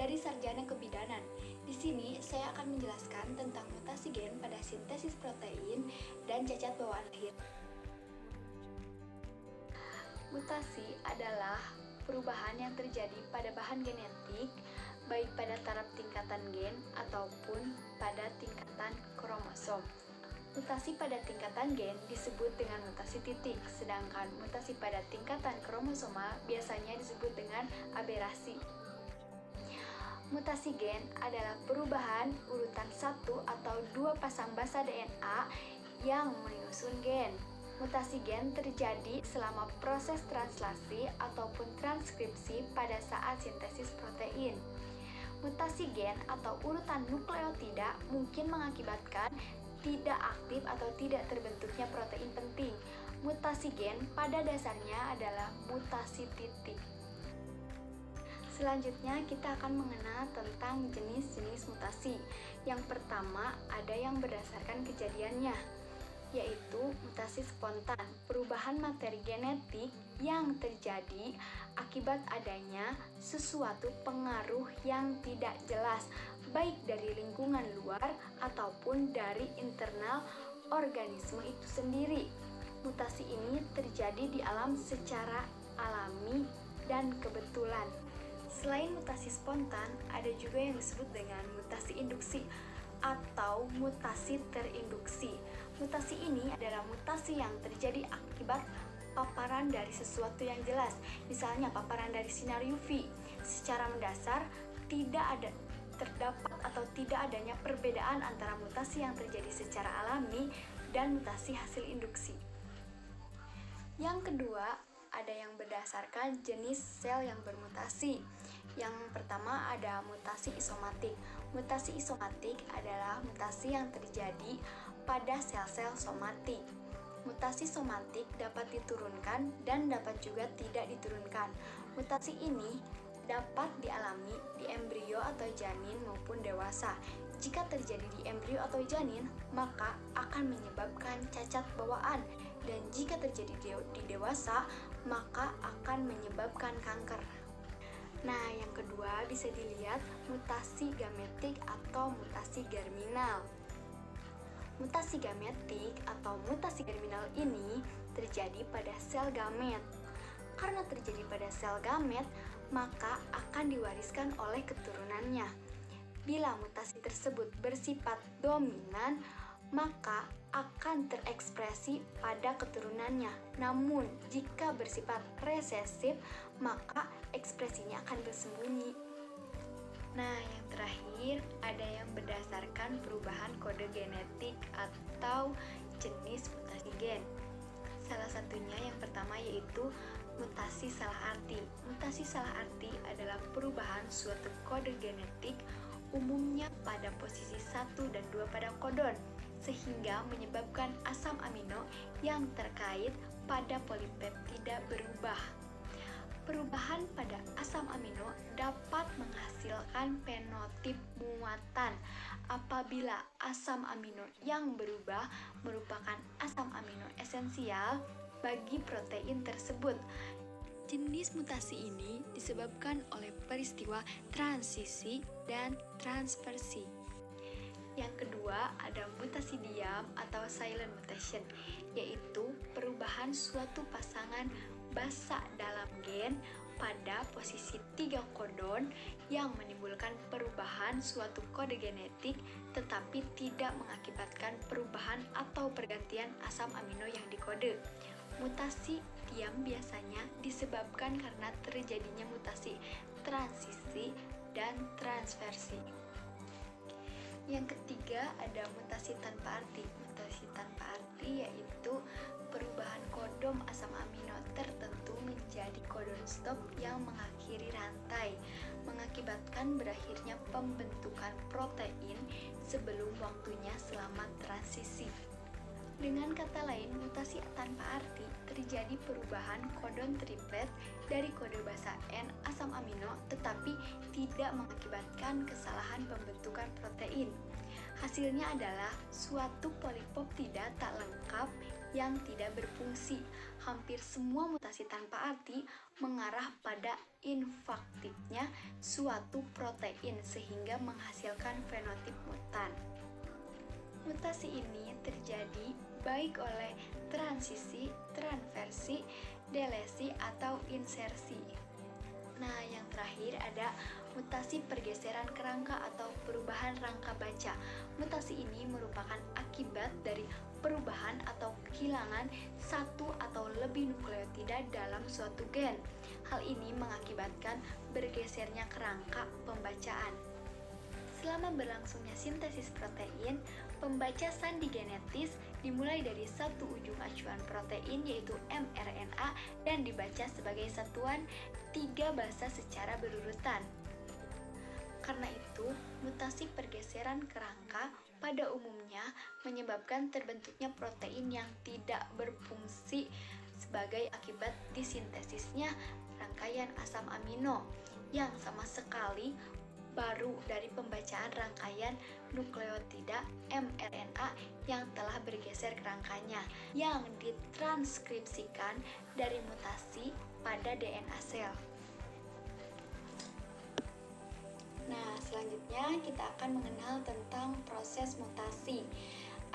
dari Sarjana Kebidanan. Di sini saya akan menjelaskan tentang mutasi gen pada sintesis protein dan cacat bawaan lahir. Mutasi adalah perubahan yang terjadi pada bahan genetik, baik pada taraf tingkatan gen ataupun pada tingkatan kromosom. Mutasi pada tingkatan gen disebut dengan mutasi titik, sedangkan mutasi pada tingkatan kromosoma biasanya disebut dengan aberasi. Mutasi gen adalah perubahan urutan 1 atau 2 pasang basa DNA yang menyusun gen. Mutasi gen terjadi selama proses translasi ataupun transkripsi pada saat sintesis protein. Mutasi gen atau urutan nukleotida mungkin mengakibatkan tidak aktif atau tidak terbentuknya protein penting. Mutasi gen pada dasarnya adalah mutasi titik. Selanjutnya kita akan mengenal tentang jenis-jenis mutasi. Yang pertama ada yang berdasarkan kejadiannya, yaitu mutasi spontan, perubahan materi genetik yang terjadi akibat adanya sesuatu pengaruh yang tidak jelas, baik dari lingkungan luar ataupun dari internal organisme itu sendiri. Mutasi ini terjadi di alam secara alami dan kebetulan. Selain mutasi spontan, ada juga yang disebut dengan mutasi induksi atau mutasi terinduksi. Mutasi ini adalah mutasi yang terjadi akibat paparan dari sesuatu yang jelas, misalnya paparan dari sinar UV. Secara mendasar, terdapat atau tidak adanya perbedaan antara mutasi yang terjadi secara alami dan mutasi hasil induksi. Yang kedua, ada yang berdasarkan jenis sel yang bermutasi. Yang pertama ada mutasi isomatik. Mutasi isomatik adalah mutasi yang terjadi pada sel-sel somatik. Mutasi somatik dapat diturunkan dan dapat juga tidak diturunkan. Mutasi ini dapat dialami di embrio atau janin maupun dewasa. Jika terjadi di embrio atau janin, maka akan menyebabkan cacat bawaan, dan jika terjadi di dewasa, maka akan menyebabkan kanker. Nah, yang kedua bisa dilihat mutasi gametik atau mutasi germinal. Mutasi gametik atau mutasi germinal ini terjadi pada sel gamet. Karena terjadi pada sel gamet, maka akan diwariskan oleh keturunannya. Bila mutasi tersebut bersifat dominan, maka akan terekspresi pada keturunannya. Namun, jika bersifat resesif, maka ekspresinya akan bersembunyi. Nah, yang terakhir ada yang berdasarkan perubahan kode genetik atau jenis mutasi gen. Salah satunya yang pertama yaitu mutasi salah arti. Mutasi salah arti adalah perubahan suatu kode genetik umumnya pada posisi 1 dan 2 pada kodon, sehingga menyebabkan asam amino yang terkait pada polipeptida berubah. Perubahan pada asam amino dapat menghasilkan fenotip muatan apabila asam amino yang berubah merupakan asam amino esensial bagi protein tersebut. Jenis mutasi ini disebabkan oleh peristiwa transisi dan transversi. Yang kedua ada mutasi diam atau silent mutation, yaitu perubahan suatu pasangan basa dalam gen pada posisi 3 kodon yang menimbulkan perubahan suatu kode genetik tetapi tidak mengakibatkan perubahan atau pergantian asam amino yang dikode. Mutasi diam biasanya disebabkan karena terjadinya mutasi transisi dan transversi. Yang ketiga ada mutasi tanpa arti. Mutasi tanpa arti yaitu perubahan kodon asam amino tertentu menjadi kodon stop yang mengakhiri rantai, mengakibatkan berakhirnya pembentukan protein sebelum waktunya selama transisi. Dengan kata lain, mutasi tanpa arti terjadi perubahan kodon triplet dari kode basa N asam amino tetapi tidak mengakibatkan kesalahan pembentukan protein. Hasilnya adalah suatu polipeptida tak lengkap yang tidak berfungsi. Hampir semua mutasi tanpa arti mengarah pada inaktifnya suatu protein sehingga menghasilkan fenotip mutan. Mutasi ini terjadi baik oleh transisi, transversi, delesi, atau insersi. Nah, yang terakhir ada mutasi pergeseran kerangka atau perubahan rangka baca. Mutasi ini merupakan akibat dari perubahan atau kehilangan satu atau lebih nukleotida dalam suatu gen. Hal ini mengakibatkan bergesernya kerangka pembacaan. Selama berlangsungnya sintesis protein, pembaca sandi genetis dimulai dari satu ujung acuan protein yaitu mRNA dan dibaca sebagai satuan 3 basa secara berurutan. Karena itu, mutasi pergeseran kerangka pada umumnya menyebabkan terbentuknya protein yang tidak berfungsi sebagai akibat disintesisnya rangkaian asam amino yang sama sekali baru dari pembacaan rangkaian nukleotida mRNA yang telah bergeser kerangkanya yang ditranskripsikan dari mutasi pada DNA sel. Nah, selanjutnya kita akan mengenal tentang proses mutasi.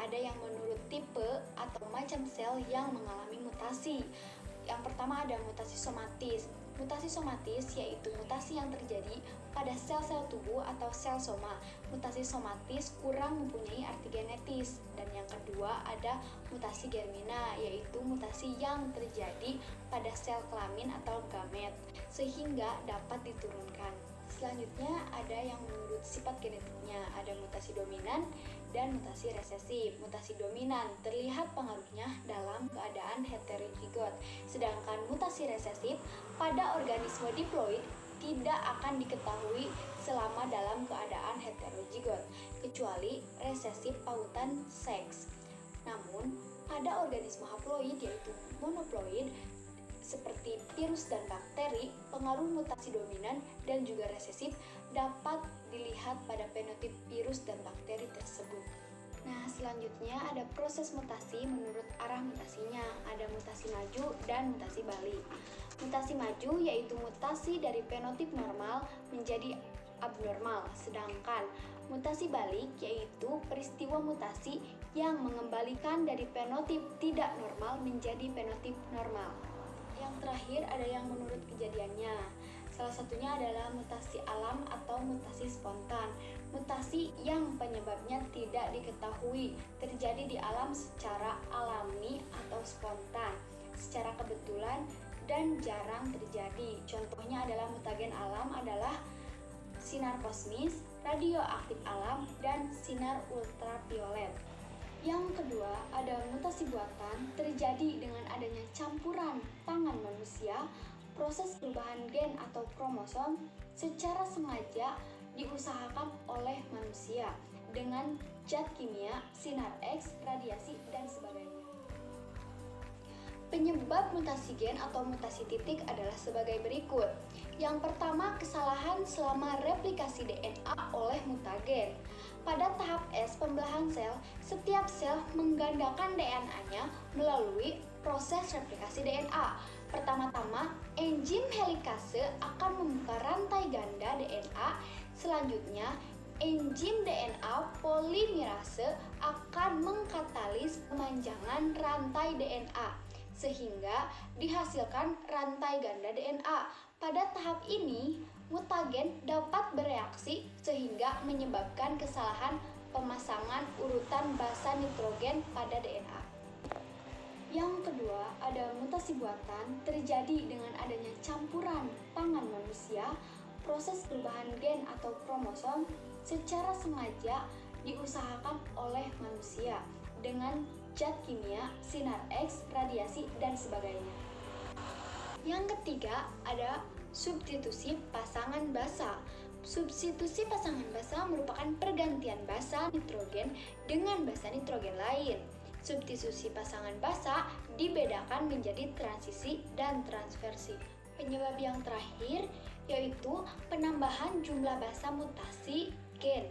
Ada yang menurut tipe atau macam sel yang mengalami mutasi. Yang pertama ada mutasi somatis. Mutasi somatis yaitu mutasi yang terjadi pada sel-sel tubuh atau sel soma. Mutasi somatis kurang mempunyai arti genetis. Dan yang kedua ada mutasi germina, yaitu mutasi yang terjadi pada sel kelamin atau gamet sehingga dapat diturunkan. Selanjutnya ada yang menurut sifat genetiknya, ada mutasi dominan dan mutasi resesif. Mutasi dominan terlihat pengaruhnya dalam keadaan heterozigot, sedangkan mutasi resesif pada organisme diploid tidak akan diketahui selama dalam keadaan heterozigot, kecuali resesif pautan seks. Namun, pada organisme haploid yaitu monoploid, seperti virus dan bakteri, pengaruh mutasi dominan dan juga resesif dapat dilihat pada fenotip virus dan bakteri tersebut. Nah, selanjutnya ada proses mutasi menurut arah mutasinya. Ada mutasi maju dan mutasi balik. Mutasi maju yaitu mutasi dari fenotip normal menjadi abnormal, sedangkan mutasi balik yaitu peristiwa mutasi yang mengembalikan dari fenotip tidak normal menjadi fenotip normal. Yang terakhir ada yang menurut kejadiannya. Salah satunya adalah mutasi alam atau mutasi spontan. Mutasi yang penyebabnya tidak diketahui, terjadi di alam secara alami atau spontan, secara kebetulan dan jarang terjadi. Contohnya adalah mutagen alam adalah sinar kosmis, radioaktif alam, dan sinar ultraviolet. Yang kedua, ada mutasi buatan terjadi dengan adanya campuran tangan manusia, proses perubahan gen atau kromosom secara sengaja diusahakan oleh manusia dengan zat kimia, sinar X, radiasi, dan sebagainya. Penyebab mutasi gen atau mutasi titik adalah sebagai berikut. Yang pertama, kesalahan selama replikasi DNA oleh mutagen. Pada tahap S pembelahan sel, setiap sel menggandakan DNA-nya melalui proses replikasi DNA. Pertama-tama, enzim helikase akan membuka rantai ganda DNA. Selanjutnya, enzim DNA polimerase akan mengkatalis pemanjangan rantai DNA sehingga dihasilkan rantai ganda DNA. Pada tahap ini, mutagen dapat bereaksi sehingga menyebabkan kesalahan pemasangan urutan basa nitrogen pada DNA. Yang kedua, ada mutasi buatan terjadi dengan adanya campuran tangan manusia, proses perubahan gen atau kromosom secara sengaja diusahakan oleh manusia dengan zat kimia, sinar X, radiasi, dan sebagainya. Yang ketiga, ada substitusi pasangan basa. Substitusi pasangan basa merupakan pergantian basa nitrogen dengan basa nitrogen lain. Substitusi pasangan basa dibedakan menjadi transisi dan transversi. Penyebab yang terakhir yaitu penambahan jumlah basa mutasi gen.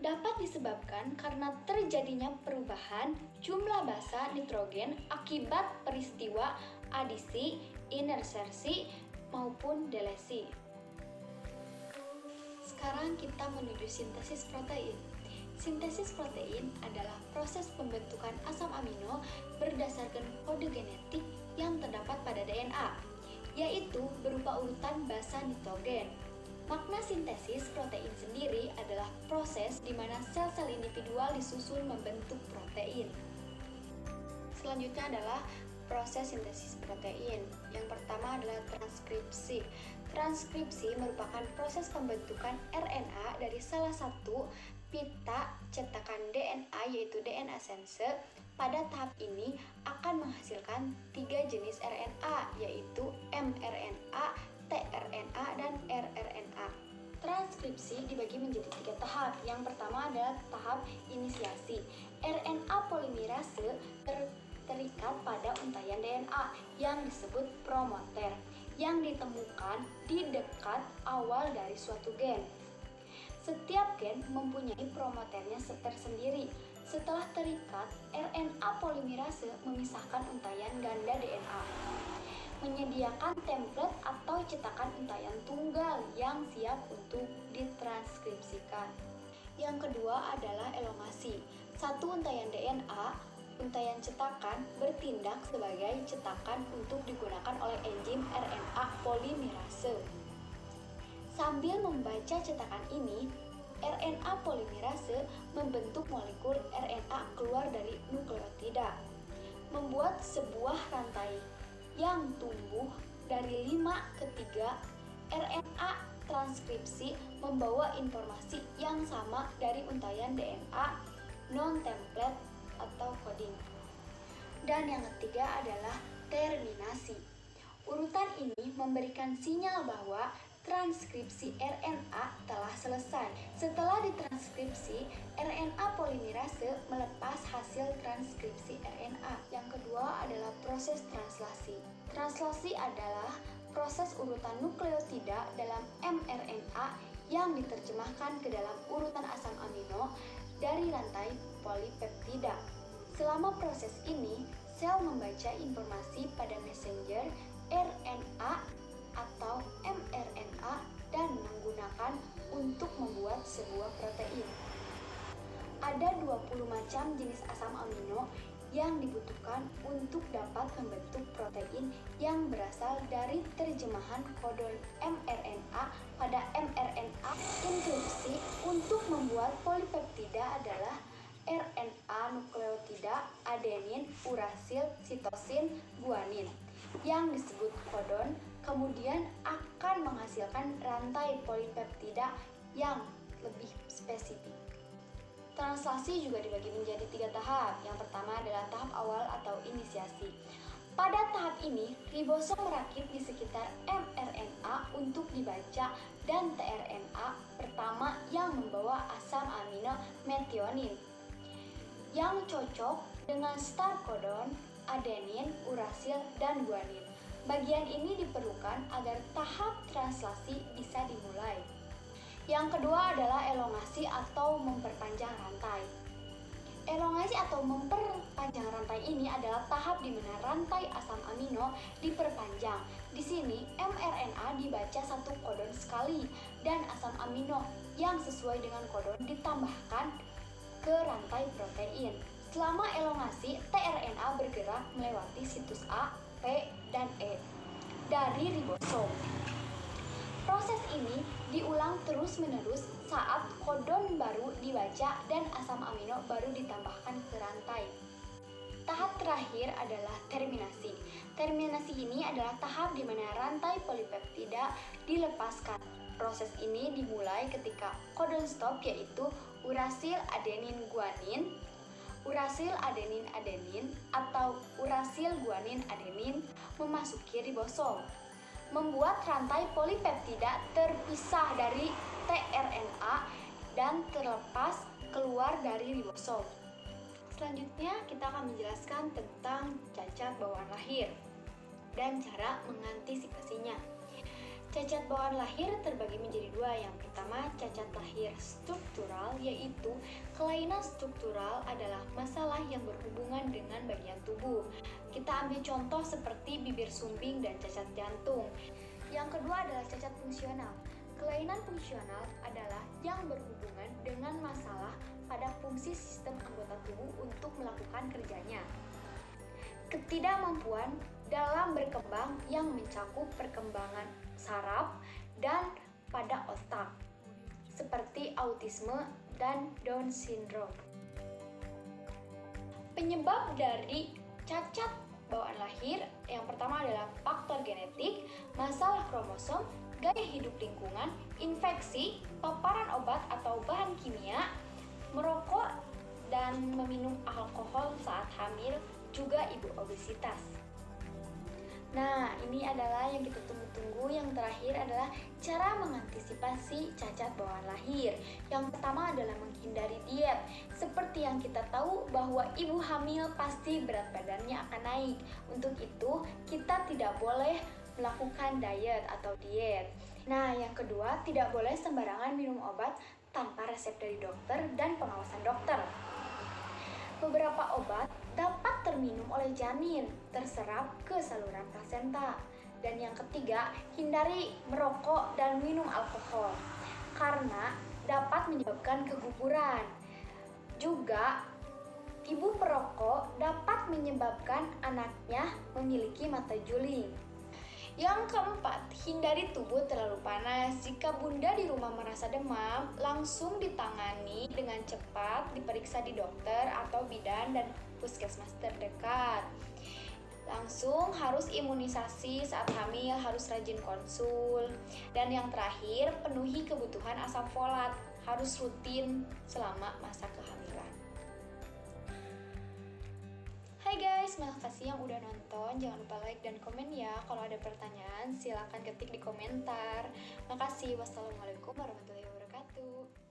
dapat disebabkan karena terjadinya perubahan jumlah basa nitrogen akibat peristiwa adisi, insersi, maupun delesi. Sekarang kita menuju sintesis protein. Sintesis protein adalah proses pembentukan asam amino berdasarkan kode genetik yang terdapat pada DNA, yaitu berupa urutan basa nitrogen. Makna sintesis protein sendiri adalah proses di mana sel-sel individual disusun membentuk protein. Selanjutnya adalah proses sintesis protein. Yang pertama adalah transkripsi. Transkripsi merupakan proses pembentukan RNA dari salah satu pita cetakan DNA yaitu DNA sense. Pada tahap ini akan menghasilkan 3 jenis RNA yaitu mRNA, tRNA, dan rRNA. Transkripsi dibagi menjadi 3 tahap. Yang pertama adalah tahap inisiasi. RNA polimerase terikat pada untayan DNA yang disebut promoter yang ditemukan di dekat awal dari suatu gen. Setiap gen mempunyai promoternya tersendiri. Setelah terikat, RNA polimerase memisahkan untayan ganda DNA, menyediakan template atau cetakan untayan tunggal yang siap untuk ditranskripsikan. Yang kedua adalah elongasi. Satu untayan DNA, untayan cetakan, bertindak sebagai cetakan untuk digunakan oleh enzim RNA polimerase. Sambil membaca cetakan ini, RNA polimerase membentuk molekul RNA keluar dari nukleotida, membuat sebuah rantai yang tumbuh dari 5 ke 3. RNA transkripsi membawa informasi yang sama dari untayan DNA non-template atau coding. Dan yang ketiga adalah terminasi. Urutan ini memberikan sinyal bahwa transkripsi RNA telah selesai. Setelah ditranskripsi, RNA polimerase melepas hasil transkripsi RNA. Yang kedua adalah proses translasi. Translasi adalah proses urutan nukleotida dalam mRNA yang diterjemahkan ke dalam urutan asam amino dari rantai polipeptida. Selama proses ini, sel membaca informasi pada messenger RNA atau mRNA dan menggunakan untuk membuat sebuah protein. Ada 20 macam jenis asam amino yang dibutuhkan untuk dapat membentuk protein yang berasal dari terjemahan kodon mRNA pada mRNA. Instruksi untuk membuat polipeptida adalah RNA nukleotida adenin, urasil, sitosin, guanin yang disebut kodon, kemudian akan menghasilkan rantai polipeptida yang lebih spesifik. Translasi juga dibagi menjadi 3 tahap. Yang pertama adalah tahap awal atau inisiasi. Pada tahap ini, ribosom merakit di sekitar mRNA untuk dibaca dan tRNA pertama yang membawa asam amino metionin yang cocok dengan start codon, adenin, urasil, dan guanin. Bagian ini diperlukan agar tahap translasi bisa dimulai. Yang kedua adalah elongasi atau memperpanjang rantai. Elongasi atau memperpanjang rantai ini adalah tahap di mana rantai asam amino diperpanjang. Di sini mRNA dibaca satu kodon sekali dan asam amino yang sesuai dengan kodon ditambahkan ke rantai protein. Selama elongasi, tRNA bergerak melewati situs A, P, dan E dari ribosom. Proses ini diulang terus-menerus saat kodon baru dibaca dan asam amino baru ditambahkan ke rantai. Tahap terakhir adalah terminasi. Terminasi ini adalah tahap di mana rantai polipeptida dilepaskan. Proses ini dimulai ketika kodon stop yaitu urasil adenin guanin, urasil adenin adenin atau urasil guanin adenin memasuki ribosom, membuat rantai polipeptida terpisah dari tRNA dan terlepas keluar dari ribosom. Selanjutnya kita akan menjelaskan tentang cacat bawaan lahir dan cara mengantisipasinya. Cacat bawaan lahir terbagi menjadi 2. Yang pertama, cacat lahir struktural struktural, yaitu kelainan struktural adalah masalah yang berhubungan dengan bagian tubuh. Kita ambil contoh seperti bibir sumbing dan cacat jantung. Yang kedua adalah cacat fungsional. Kelainan fungsional adalah yang berhubungan dengan masalah pada fungsi sistem anggota tubuh untuk melakukan kerjanya. Ketidakmampuan dalam berkembang yang mencakup perkembangan saraf dan pada otak, seperti autisme dan Down syndrome. Penyebab dari cacat bawaan lahir yang pertama adalah faktor genetik, masalah kromosom, gaya hidup lingkungan, infeksi, paparan obat atau bahan kimia, merokok dan meminum alkohol saat hamil, juga ibu obesitas. Nah, ini adalah yang kita tunggu-tunggu. Yang terakhir adalah cara mengantisipasi cacat bawaan lahir. Yang pertama adalah menghindari diet. Seperti yang kita tahu bahwa ibu hamil pasti berat badannya akan naik. Untuk itu, kita tidak boleh melakukan diet atau diet. Nah, yang kedua, tidak boleh sembarangan minum obat tanpa resep dari dokter dan pengawasan dokter. Beberapa obat dapat terminum oleh janin, terserap ke saluran plasenta. Dan yang ketiga, hindari merokok dan minum alkohol karena dapat menyebabkan keguguran. Juga, ibu perokok dapat menyebabkan anaknya memiliki mata juling. Yang keempat, hindari tubuh terlalu panas. Jika bunda di rumah merasa demam, langsung ditangani dengan cepat, diperiksa di dokter atau bidan dan puskesmas terdekat. Langsung harus imunisasi saat hamil, harus rajin konsul. Dan yang terakhir, penuhi kebutuhan asam folat, harus rutin selama masa kehamilan. Hai guys, makasih yang udah nonton. Jangan lupa like dan komen ya. Kalau ada pertanyaan, silakan ketik di komentar. Makasih. Wassalamualaikum warahmatullahi wabarakatuh.